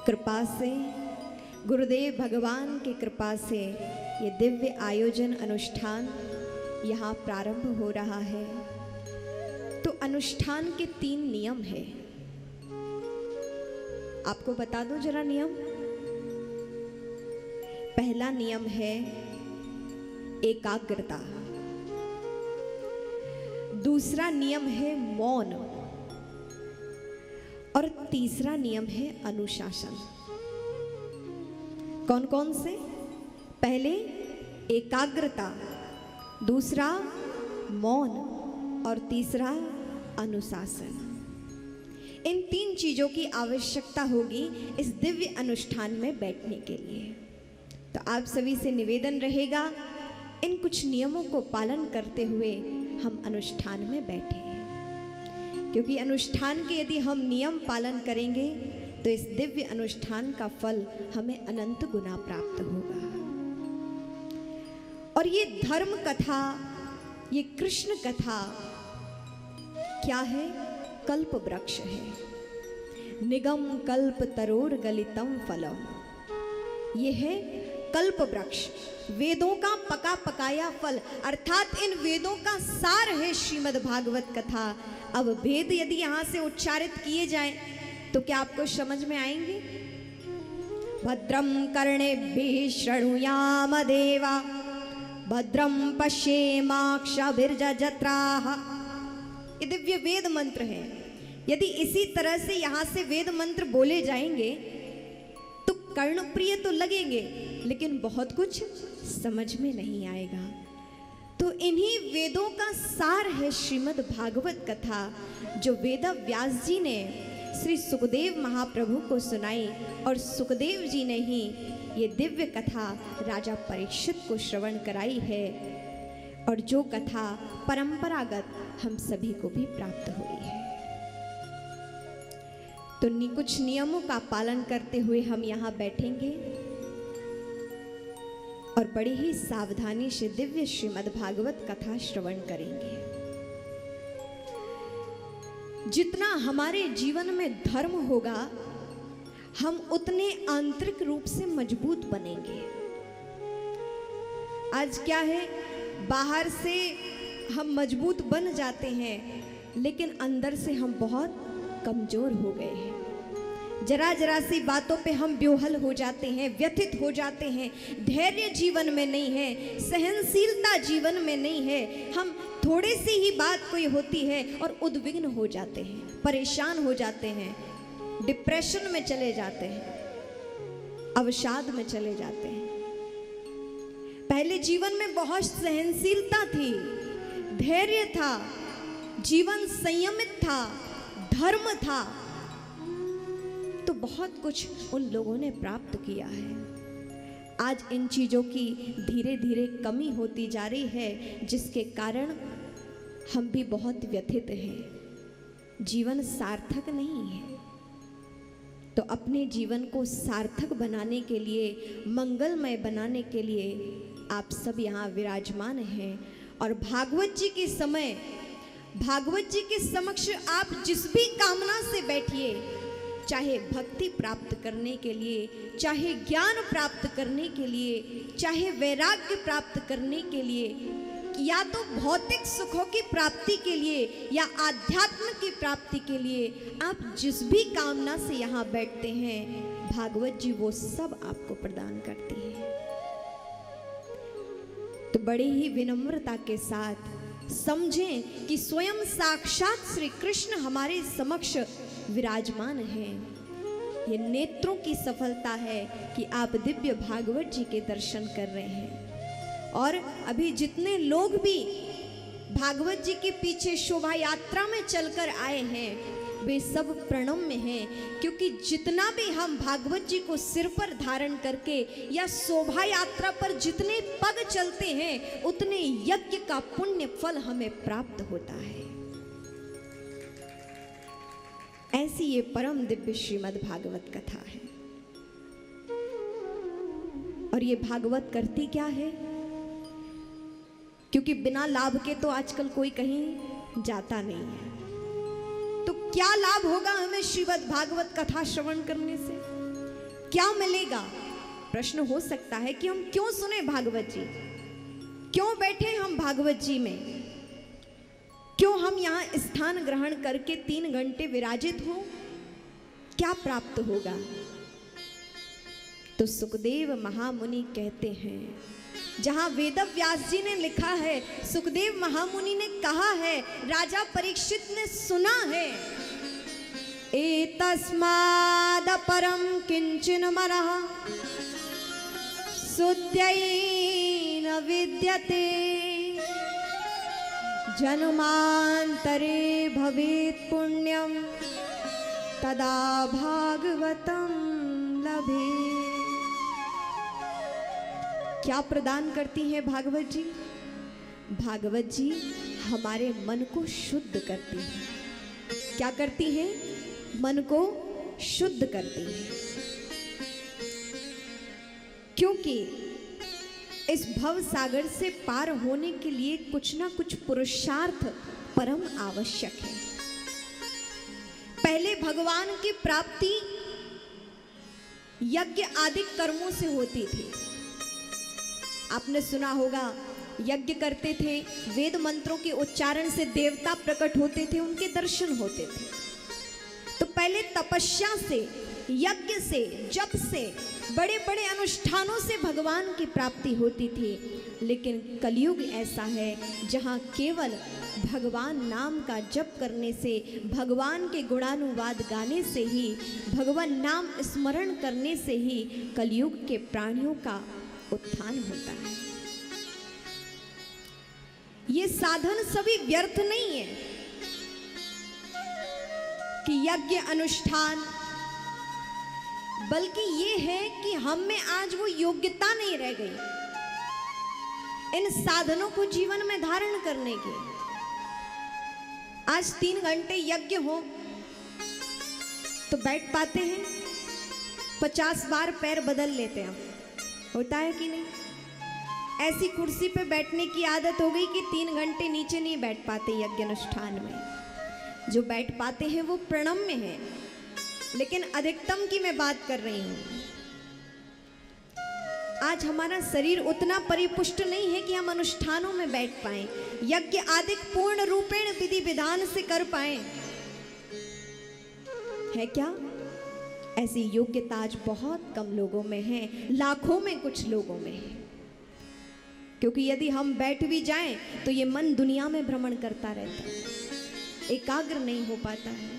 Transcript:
कृपा से, गुरुदेव भगवान की कृपा से ये दिव्य आयोजन अनुष्ठान यहाँ प्रारंभ हो रहा है। तो अनुष्ठान के 3 नियम है। आपको बता दूं जरा नियम। पहला नियम है एकाग्रता, दूसरा नियम है मौन और तीसरा नियम है अनुशासन। कौन कौन से? पहले एकाग्रता, दूसरा मौन और तीसरा अनुशासन। इन 3 चीजों की आवश्यकता होगी इस दिव्य अनुष्ठान में बैठने के लिए। तो आप सभी से निवेदन रहेगा इन कुछ नियमों को पालन करते हुए हम अनुष्ठान में बैठे, क्योंकि अनुष्ठान के यदि हम नियम पालन करेंगे तो इस दिव्य अनुष्ठान का फल हमें अनंत गुना प्राप्त होगा। और ये धर्म कथा, ये कृष्ण कथा क्या है? कल्प वृक्ष है। निगम कल्प तरोर गलितम फलम। ये है कल्प वृक्ष, वेदों का पका पकाया फल, अर्थात इन वेदों का सार है श्रीमद् भागवत कथा। अब वेद यदि यहाँ से उच्चारित किए जाएं तो क्या आपको समझ में आएंगे? भद्रम कर्णेभिः शृणुयाम देवा, भद्रम पश्येमाक्षभिर्यजत्राः। ये दिव्य वेद मंत्र है। यदि इसी तरह से यहाँ से वेद मंत्र बोले जाएंगे तो कर्णप्रिय तो लगेंगे, लेकिन बहुत कुछ समझ में नहीं आएगा। तो इन्हीं वेदों का सार है श्रीमद् भागवत कथा, जो वेद व्यास जी ने श्री सुखदेव महाप्रभु को सुनाई और सुखदेव जी ने ही ये दिव्य कथा राजा परीक्षित को श्रवण कराई है, और जो कथा परंपरागत हम सभी को भी प्राप्त हुई है। तो कुछ नियमों का पालन करते हुए हम यहाँ बैठेंगे और बड़ी ही सावधानी से दिव्य श्रीमद् भागवत कथा श्रवण करेंगे। जितना हमारे जीवन में धर्म होगा, हम उतने आंतरिक रूप से मजबूत बनेंगे। आज क्या है, बाहर से हम मजबूत बन जाते हैं, लेकिन अंदर से हम बहुत कमजोर हो गए हैं। जरा जरा सी बातों पे हम बेहाल हो जाते हैं, व्यथित हो जाते हैं। धैर्य जीवन में नहीं है, सहनशीलता जीवन में नहीं है। हम थोड़ी सी ही बात कोई होती है और उद्विग्न हो जाते हैं, परेशान हो जाते हैं, डिप्रेशन में चले जाते हैं, अवसाद में चले जाते हैं। पहले जीवन में बहुत सहनशीलता थी, धैर्य था, जीवन संयमित था, धर्म था, तो बहुत कुछ उन लोगों ने प्राप्त किया है। आज इन चीज़ों की धीरे धीरे कमी होती जा रही है, जिसके कारण हम भी बहुत व्यथित हैं। जीवन सार्थक नहीं है। तो अपने जीवन को सार्थक बनाने के लिए, मंगलमय बनाने के लिए आप सब यहाँ विराजमान हैं। और भागवत जी के समय, भागवत जी के समक्ष आप जिस भी कामना से बैठिए, चाहे भक्ति प्राप्त करने के लिए, चाहे ज्ञान प्राप्त करने के लिए, चाहे वैराग्य प्राप्त करने के लिए, या तो भौतिक सुखों की प्राप्ति के लिए या आध्यात्म की प्राप्ति के लिए, आप जिस भी कामना से यहाँ बैठते हैं, भागवत जी वो सब आपको प्रदान करती है। तो बड़े ही विनम्रता के साथ समझें कि स्वयं साक्षात श्री कृष्ण हमारे समक्ष विराजमान हैं। ये नेत्रों की सफलता है कि आप दिव्य भागवत जी के दर्शन कर रहे हैं। और अभी जितने लोग भी भागवत जी के पीछे शोभा यात्रा में चलकर आए हैं, वे सब प्रणम्य हैं, क्योंकि जितना भी हम भागवत जी को सिर पर धारण करके या शोभा यात्रा पर जितने पग चलते हैं, उतने यज्ञ का पुण्य फल हमें प्राप्त होता है। ऐसी ये परम दिव्य श्रीमद् भागवत कथा है। और ये भागवत करती क्या है? क्योंकि बिना लाभ के तो आजकल कोई कहीं जाता नहीं है। तो क्या लाभ होगा हमें श्रीमद् भागवत कथा श्रवण करने से? क्या मिलेगा? प्रश्न हो सकता है कि हम क्यों सुने भागवत जी, क्यों बैठे हम भागवत जी में, क्यों हम यहाँ स्थान ग्रहण करके 3 घंटे विराजित हो, क्या प्राप्त होगा? तो सुखदेव महामुनि कहते हैं, जहां वेद व्यास जी ने लिखा है, सुखदेव महामुनि ने कहा है, राजा परीक्षित ने सुना है, एतस्माद् परम किंचन मनः शुद्ध्यै न विद्यते जन्मांतरे भवेत् पुण्यम तदा भागवतम लभे। क्या प्रदान करती है भागवत जी? भागवत जी हमारे मन को शुद्ध करती है। क्या करती है? मन को शुद्ध करती है, क्योंकि इस भव सागर से पार होने के लिए कुछ ना कुछ पुरुषार्थ परम आवश्यक है। पहले भगवान की प्राप्ति यज्ञ आदि कर्मों से होती थी। आपने सुना होगा, यज्ञ करते थे, वेद मंत्रों के उच्चारण से देवता प्रकट होते थे, उनके दर्शन होते थे। तो पहले तपस्या से, यज्ञ से, जप से, बड़े बड़े अनुष्ठानों से भगवान की प्राप्ति होती थी। लेकिन कलयुग ऐसा है जहाँ केवल भगवान नाम का जप करने से, भगवान के गुणानुवाद गाने से ही, भगवान नाम स्मरण करने से ही कलयुग के प्राणियों का उत्थान होता है। ये साधन सभी व्यर्थ नहीं है कि यज्ञ अनुष्ठान, बल्कि ये है कि हम में आज वो योग्यता नहीं रह गई इन साधनों को जीवन में धारण करने की। आज 3 घंटे यज्ञ हो तो बैठ पाते हैं, 50 बार पैर बदल लेते हैं। होता है कि नहीं? ऐसी कुर्सी पे बैठने की आदत हो गई कि 3 घंटे नीचे नहीं बैठ पाते यज्ञ अनुष्ठान में। जो बैठ पाते हैं वो प्रणम्य है, लेकिन अधिकतम की मैं बात कर रही हूं। आज हमारा शरीर उतना परिपुष्ट नहीं है कि हम अनुष्ठानों में बैठ पाएं, यज्ञ आदि पूर्ण रूपेण विधि विधान से कर पाएं। है क्या? ऐसी योग्यता आज बहुत कम लोगों में है, लाखों में कुछ लोगों में है। क्योंकि यदि हम बैठ भी जाएं तो ये मन दुनिया में भ्रमण करता रहता है, एकाग्र नहीं हो पाता है।